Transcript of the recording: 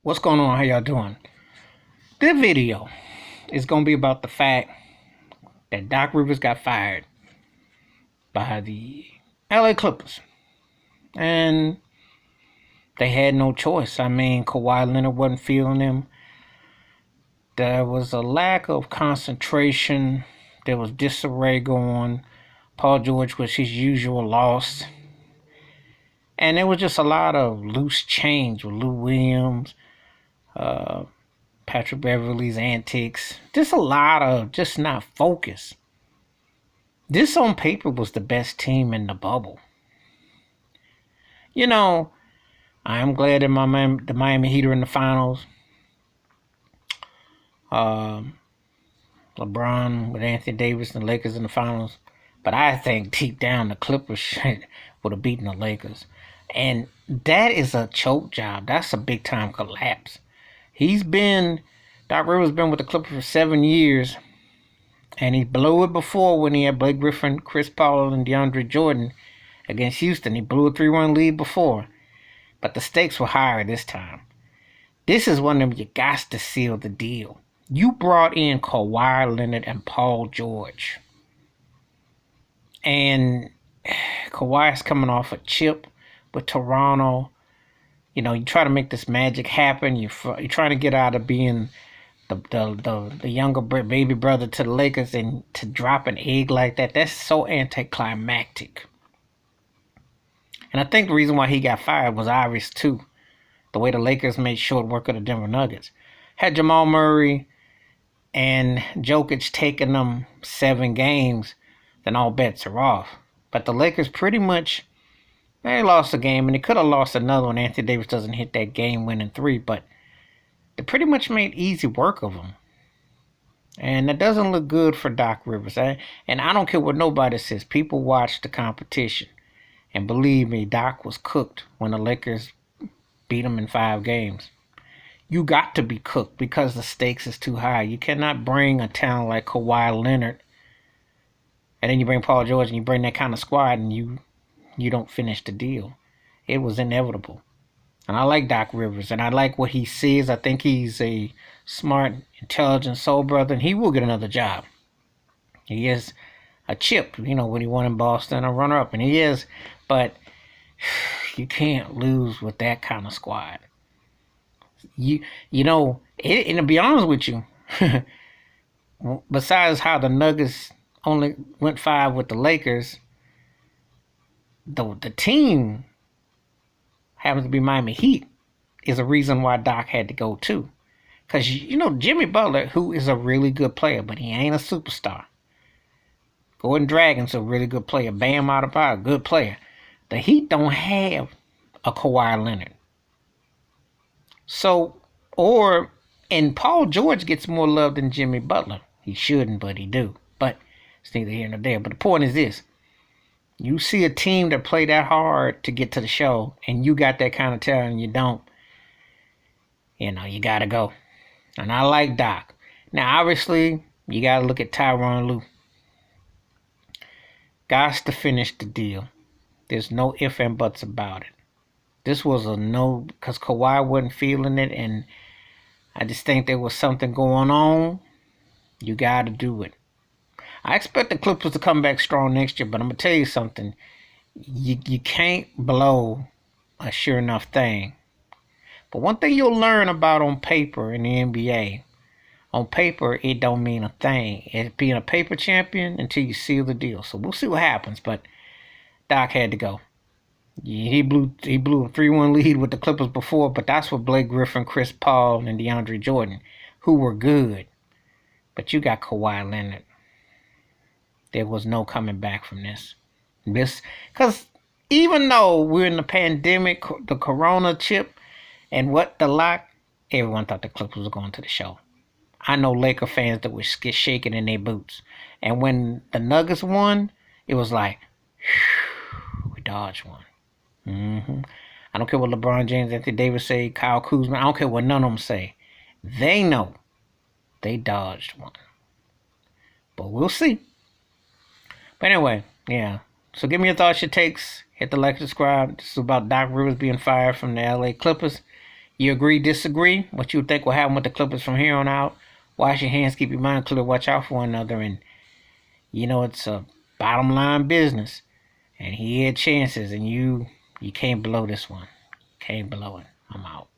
What's going on? How y'all doing? This video is going to be about the fact that Doc Rivers got fired by the LA Clippers. And they had no choice. I mean, Kawhi Leonard wasn't feeling him. There was a lack of concentration. There was disarray going. Paul George was his usual loss. And there was just a lot of loose change with Lou Williams, Patrick Beverley's antics. Just a lot of just not focus. This on paper was the best team in the bubble. You know, I am glad that the Miami Heat are in the finals. LeBron with Anthony Davis and the Lakers in the finals. But I think deep down the Clippers would have beaten the Lakers. And that is a choke job. That's a big time collapse. Doc Rivers been with the Clippers for 7 years. And he blew it before when he had Blake Griffin, Chris Paul, and DeAndre Jordan against Houston. He blew a 3-1 lead before. But the stakes were higher this time. This is one of them you got to seal the deal. You brought in Kawhi Leonard and Paul George. And Kawhi's coming off a chip with Toronto. You know, you try to make this magic happen. You're trying to get out of being the younger baby brother to the Lakers, and to drop an egg like that, that's so anticlimactic. And I think the reason why he got fired was obvious too. The way the Lakers made short work of the Denver Nuggets. Had Jamal Murray and Jokic taken them 7 games, then all bets are off. But the Lakers pretty much, they lost a game, and they could have lost another one. Anthony Davis doesn't hit that game-winning 3, but they pretty much made easy work of them. And that doesn't look good for Doc Rivers. And I don't care what nobody says. People watch the competition. And believe me, Doc was cooked when the Lakers beat him in 5 games. You got to be cooked because the stakes is too high. You cannot bring a talent like Kawhi Leonard, and then you bring Paul George, and you bring that kind of squad, and you don't finish the deal. It was inevitable. And I like Doc Rivers, and I like what he says. I think he's a smart, intelligent soul brother, and he will get another job. He is a chip, when he won in Boston, a runner-up, and he is. But you can't lose with that kind of squad. And to be honest with you, besides how the Nuggets only went 5 with the Lakers, the team happens to be Miami Heat is a reason why Doc had to go too. Because, Jimmy Butler, who is a really good player, but he ain't a superstar. Gordon Dragon's a really good player. Bam Adebayo, a good player. The Heat don't have a Kawhi Leonard. And Paul George gets more love than Jimmy Butler. He shouldn't, but he do. But it's neither here nor there. But the point is this. You see a team that play that hard to get to the show, and you got that kind of talent, and you don't, you got to go. And I like Doc. Now, obviously, you got to look at Tyronn Lue. Got to finish the deal. There's no ifs and buts about it. This was a no, because Kawhi wasn't feeling it, and I just think there was something going on. You got to do it. I expect the Clippers to come back strong next year, but I'm going to tell you something. You can't blow a sure enough thing. But one thing you'll learn about on paper in the NBA, on paper, it don't mean a thing. It's being a paper champion until you seal the deal. So we'll see what happens, but Doc had to go. He blew a 3-1 lead with the Clippers before, but that's with Blake Griffin, Chris Paul, and DeAndre Jordan, who were good. But you got Kawhi Leonard. There was no coming back from this. Because even though we're in the pandemic, the corona chip, and what the lock, everyone thought the Clippers were going to the show. I know Laker fans that were shaking in their boots. And when the Nuggets won, it was like, we dodged one. I don't care what LeBron James, Anthony Davis say, Kyle Kuzma. I don't care what none of them say. They know they dodged one. But we'll see. But anyway, yeah. So give me your thoughts, your takes. Hit the like, subscribe. This is about Doc Rivers being fired from the LA Clippers. You agree, disagree? What you think will happen with the Clippers from here on out? Wash your hands, keep your mind clear, watch out for one another, and it's a bottom line business. And he had chances, and you can't blow this one. Can't blow it. I'm out.